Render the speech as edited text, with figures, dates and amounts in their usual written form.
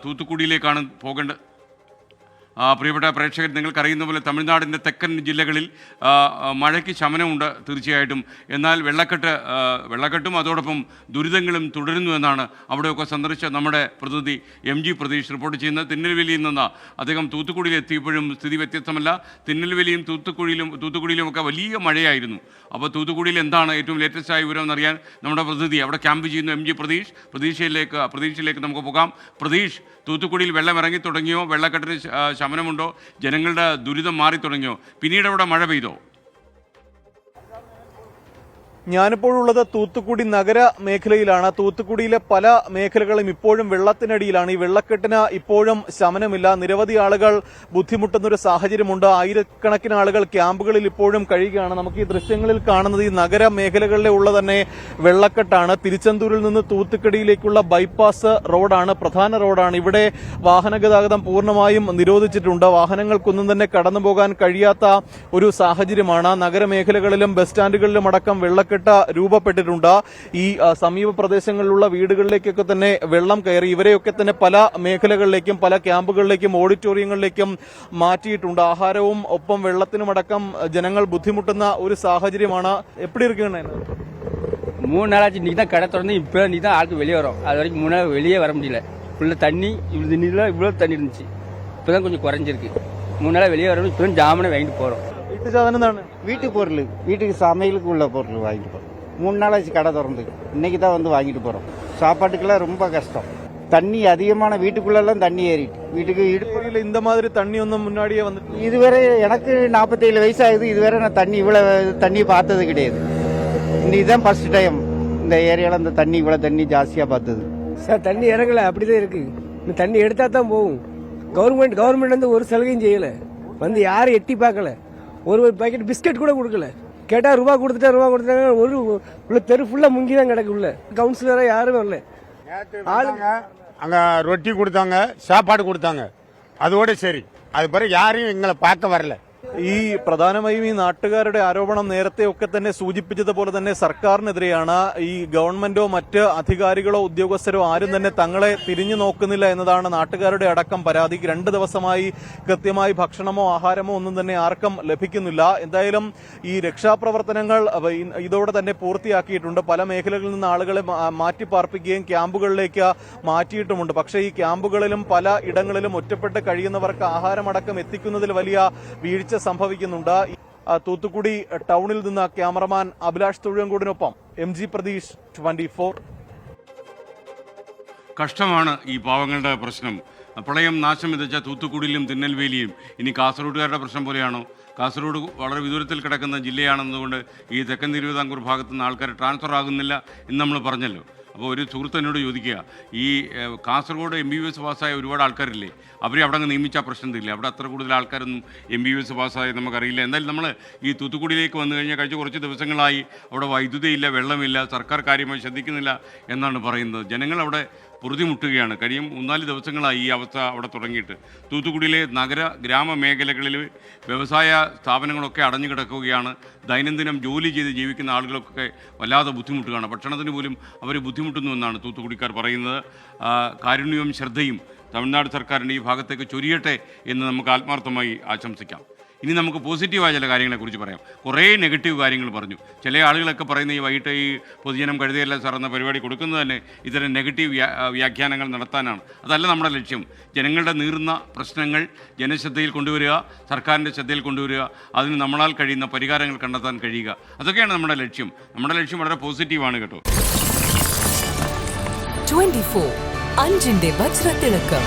തൂത്തുക്കുടിയിലേക്കാണ് പോകേണ്ടത്. പ്രിയപ്പെട്ട പ്രേക്ഷകർ, നിങ്ങൾക്കറിയുന്ന പോലെ തമിഴ്നാടിൻ്റെ തെക്കൻ ജില്ലകളിൽ മഴയ്ക്ക് ശമനമുണ്ട് തീർച്ചയായിട്ടും. എന്നാൽ വെള്ളക്കെട്ടും അതോടൊപ്പം ദുരിതങ്ങളും തുടരുന്നു എന്നാണ് അവിടെയൊക്കെ സന്ദർശിച്ച നമ്മുടെ പ്രതിനിധി MG പ്രതീഷ് റിപ്പോർട്ട് ചെയ്യുന്നത്. തിരുനെൽവേലിയിൽ നിന്ന് അദ്ദേഹം തൂത്തുക്കുടിയിൽ എത്തിയപ്പോഴും സ്ഥിതി വ്യത്യസ്തമല്ല. തിരുനെൽവേലിയും തൂത്തുക്കുടിയിലുമൊക്കെ വലിയ മഴയായിരുന്നു. അപ്പോൾ തൂത്തുക്കുടിയിൽ എന്താണ് ഏറ്റവും ലേറ്റസ്റ്റ് ആയ വിവരം എന്നറിയാൻ നമ്മുടെ പ്രതിനിധി അവിടെ ക്യാമ്പ് ചെയ്യുന്നു MG പ്രതീഷിലേക്ക് നമുക്ക് പോകാം. പ്രതീഷ്, തൂത്തുക്കുടിയിൽ വെള്ളം ഇറങ്ങി തുടങ്ങിയോ? വെള്ളക്കെട്ടിന് ശമനമുണ്ടോ? ജനങ്ങളുടെ ദുരിതം മാറി തുടങ്ങിയോ? പിന്നീട് അവിടെ മഴ പെയ്തോ? ഞാനിപ്പോഴുള്ളത് തൂത്തുക്കുടി നഗര മേഖലയിലാണ്. തൂത്തുക്കുടിയിലെ പല മേഖലകളും ഇപ്പോഴും വെള്ളത്തിനടിയിലാണ്. ഈ വെള്ളക്കെട്ടിന് ഇപ്പോഴും ശമനമില്ല. നിരവധി ആളുകൾ ബുദ്ധിമുട്ടുന്നൊരു സാഹചര്യമുണ്ട്. ആയിരക്കണക്കിന് ആളുകൾ ക്യാമ്പുകളിൽ ഇപ്പോഴും കഴിയുകയാണ്. നമുക്ക് ഈ ദൃശ്യങ്ങളിൽ കാണുന്നത് ഈ നഗര മേഖലകളിലെ ഉള്ള തന്നെ വെള്ളക്കെട്ടാണ്. തിരുച്ചെന്തൂരിൽ നിന്ന് തൂത്തുക്കുടിയിലേക്കുള്ള ബൈപ്പാസ് റോഡാണ്, പ്രധാന റോഡാണ്. ഇവിടെ വാഹന ഗതാഗതം പൂർണ്ണമായും നിരോധിച്ചിട്ടുണ്ട്. വാഹനങ്ങൾക്കൊന്നും തന്നെ കടന്നു പോകാൻ കഴിയാത്ത ഒരു സാഹചര്യമാണ്. നഗരമേഖലകളിലും ബസ് സ്റ്റാൻഡുകളിലും അടക്കം വെള്ളക്കെട്ട് രൂപപ്പെട്ടിട്ടുണ്ട്. ഈ സമീപ പ്രദേശങ്ങളിലുള്ള വീടുകളിലേക്കൊക്കെ തന്നെ വെള്ളം കയറി. ഇവരെയൊക്കെ തന്നെ പല മേഖലകളിലേക്കും പല ക്യാമ്പുകളിലേക്കും ഓഡിറ്റോറിയങ്ങളിലേക്കും മാറ്റിയിട്ടുണ്ട്. ആഹാരവും ഒപ്പം വെള്ളത്തിനുമടക്കം ജനങ്ങൾ ബുദ്ധിമുട്ടുന്ന ഒരു സാഹചര്യമാണ്. എപ്പിടി ഇരിക്കുകയാണ്? 3 நாளாச்சு. இன்னைக்கு தான் கடை திறந்து இப்போ நீ தான் ஆளுக்கு வெளியே வரும். அது வரைக்கும் 3 நாள் வெளியே வர முடியல. ஃபுல்லாக தண்ணி இவ்வளோ தண்ணி இருந்துச்சு. இப்போ தான் கொஞ்சம் குறைஞ்சிருக்கு. 3 நாளாக வெளியே வரணும். இப்போ தான் ஜாமனை வாங்கிட்டு போகிறோம். வீட்டு சாதனம் എന്താണ്? வீட்டு பொருள், வீட்டுக்கு சமையலுக்கு உள்ள பொருள் வாங்கிட்டு போகிறோம். 3 நாளாச்சு கடை திறந்து. இன்னைக்கு தான் வந்து வாங்கிட்டு போகிறோம். சாப்பாட்டுக்கெல்லாம் ரொம்ப கஷ்டம். தண்ணி அதிகமான வீட்டுக்குள்ளெல்லாம் தண்ணி ஏறிட்டு வீட்டுக்கு இடுப்பறையில் இந்த மாதிரி தண்ணி ஒன்றும் முன்னாடியே வந்து இதுவரை எனக்கு 47 வயசு ஆகுது. இதுவரை நான் தண்ணி இவ்வளோ தண்ணி பார்த்தது கிடையாது. இதுதான் ஃபர்ஸ்ட் டைம் இந்த ஏரியாவில் இந்த தண்ணி இவ்வளோ தண்ணி ஜாஸ்தியாக பார்த்தது. சார் தண்ணி இறங்கல, அப்படிதான் இருக்கு. இந்த தண்ணி எடுத்தா தான் போகும். கவர்மெண்ட் வந்து ஒரு சலுகையும் செய்யல. வந்து யாரும் எட்டி பார்க்கல. ஒரு பாக்கெட் பிஸ்கட் கூட கொடுக்கல. கேட்டா ரூபா கொடுத்துட்டாங்க. ஒரு உள்ள தெரு ஃபுல்லா முங்கி தான் கிடக்கு. உள்ள கவுன்சிலரா யாரும் வரல. ஆளுங்க அங்க ரொட்டி கொடுத்தாங்க, சாப்பாடு கொடுத்தாங்க, அதோட சரி. அது பிறகு யாரையும் எங்களை பார்க்க வரல. ഈ പ്രധാനമായും ഈ നാട്ടുകാരുടെ ആരോപണം നേരത്തെയൊക്കെ തന്നെ സൂചിപ്പിച്ചതുപോലെ തന്നെ സർക്കാരിനെതിരെയാണ്. ഈ ഗവൺമെന്റോ മറ്റ് അധികാരികളോ ഉദ്യോഗസ്ഥരോ ആരും തന്നെ തങ്ങളെ തിരിഞ്ഞു നോക്കുന്നില്ല എന്നതാണ് നാട്ടുകാരുടെ അടക്കം പരാതി. 2 ദിവസമായി കൃത്യമായി ഭക്ഷണമോ ആഹാരമോ ഒന്നും തന്നെ ആർക്കും ലഭിക്കുന്നില്ല. എന്തായാലും ഈ രക്ഷാപ്രവർത്തനങ്ങൾ ഇതോടെ തന്നെ പൂർത്തിയാക്കിയിട്ടുണ്ട്. പല മേഖലകളിൽ നിന്ന് ആളുകളെ മാറ്റിപ്പാർപ്പിക്കുകയും ക്യാമ്പുകളിലേക്ക് മാറ്റിയിട്ടുമുണ്ട്. പക്ഷേ ഈ ക്യാമ്പുകളിലും പല ഇടങ്ങളിലും ഒറ്റപ്പെട്ട് കഴിയുന്നവർക്ക് ആഹാരമടക്കം എത്തിക്കുന്നതിൽ വലിയ വീഴ്ച സംഭവിക്കുന്നുണ്ട്. തൂത്തുക്കുടി ടൗണിൽ നിന്ന് ക്യാമറമാൻ അഭിലാഷ് തൊഴിയങ്കോടിനൊപ്പം MG പ്രതീഷ്, 24. കഷ്ടമാണ് ഈ പാവങ്ങളുടെ പ്രശ്നം. പ്രളയം നാശം വിതച്ച തൂത്തുക്കുടിയിലും തിരുനെൽവേലിയും ഇനി കാസർഗോഡുകാരുടെ പ്രശ്നം പോലെയാണോ? കാസർഗോഡ് വളരെ വിദൂരത്തിൽ കിടക്കുന്ന ജില്ലയാണെന്നതുകൊണ്ട് ഈ തെക്കൻ തിരുവിതാംകൂർ ഭാഗത്തു നിന്ന് ആൾക്കാർ ട്രാൻസ്ഫർ ആകുന്നില്ല എന്ന് നമ്മൾ പറഞ്ഞല്ലോ. അപ്പോൾ ഒരു സുഹൃത്ത് എന്നോട് ചോദിക്കുക, ഈ കാസർഗോഡ് MBBS പാസ്സായ ഒരുപാട് ആൾക്കാരില്ലേ, അവരെ അവിടെ അങ്ങ് നിയമിച്ചാൽ പ്രശ്നം തരില്ല? അവിടെ അത്ര കൂടുതൽ ആൾക്കാരൊന്നും MBBS പാസ്സായി നമുക്കറിയില്ല. എന്തായാലും നമ്മൾ ഈ തൂത്തുക്കുടിയിലേക്ക് വന്നു കഴിഞ്ഞാൽ കഴിഞ്ഞ കുറച്ച് ദിവസങ്ങളായി അവിടെ വൈദ്യുതിയില്ല, വെള്ളമില്ല, സർക്കാർ കാര്യമായി ശ്രദ്ധിക്കുന്നില്ല എന്നാണ് പറയുന്നത്. ജനങ്ങൾ അവിടെ പൊറുതിമുട്ടുകയാണ്. കഴിയും 3-4 ദിവസങ്ങളായി ഈ അവസ്ഥ അവിടെ തുടങ്ങിയിട്ട്. തൂത്തുക്കുടിയിലെ ഗ്രാമ മേഖലകളിൽ വ്യവസായ സ്ഥാപനങ്ങളൊക്കെ അടഞ്ഞു കിടക്കുകയാണ്. ദൈനംദിനം ജോലി ചെയ്ത് ജീവിക്കുന്ന ആളുകളൊക്കെ വല്ലാതെ ബുദ്ധിമുട്ടുകയാണ്. ഭക്ഷണത്തിന് പോലും അവർ ബുദ്ധിമുട്ടുന്നുവെന്നാണ് തൂത്തുക്കുടിക്കാർ പറയുന്നത്. കാരുണ്യവും ശ്രദ്ധയും തമിഴ്നാട് സർക്കാരിൻ്റെ ഈ ഭാഗത്തേക്ക് ചൊരിയട്ടെ എന്ന് നമുക്ക് ആത്മാർത്ഥമായി ആശംസിക്കാം. ഇനി നമുക്ക് പോസിറ്റീവായ ചില കാര്യങ്ങളെക്കുറിച്ച് പറയാം. കുറേ നെഗറ്റീവ് കാര്യങ്ങൾ പറഞ്ഞു. ചില ആളുകളൊക്കെ പറയുന്ന ഈ വൈകിട്ട് ഈ പൊതുജനം കഴുതയല്ല സാർ എന്ന പരിപാടി കൊടുക്കുന്നത് തന്നെ ഇത്തരം നെഗറ്റീവ് വ്യാഖ്യാനങ്ങൾ നടത്താനാണ്. അതല്ല നമ്മുടെ ലക്ഷ്യം. ജനങ്ങളുടെ നീറുന്ന പ്രശ്നങ്ങൾ ജനശ്രദ്ധയിൽ കൊണ്ടുവരിക, സർക്കാരിൻ്റെ ശ്രദ്ധയിൽ കൊണ്ടുവരിക, അതിന് നമ്മളാൽ കഴിയുന്ന പരിഹാരങ്ങൾ കണ്ടെത്താൻ കഴിയുക. അതൊക്കെയാണ് നമ്മുടെ ലക്ഷ്യം. നമ്മുടെ ലക്ഷ്യം വളരെ പോസിറ്റീവാണ് കേട്ടോ. 24 അഞ്ചിന്റെ വജ്രത്തിളക്കം.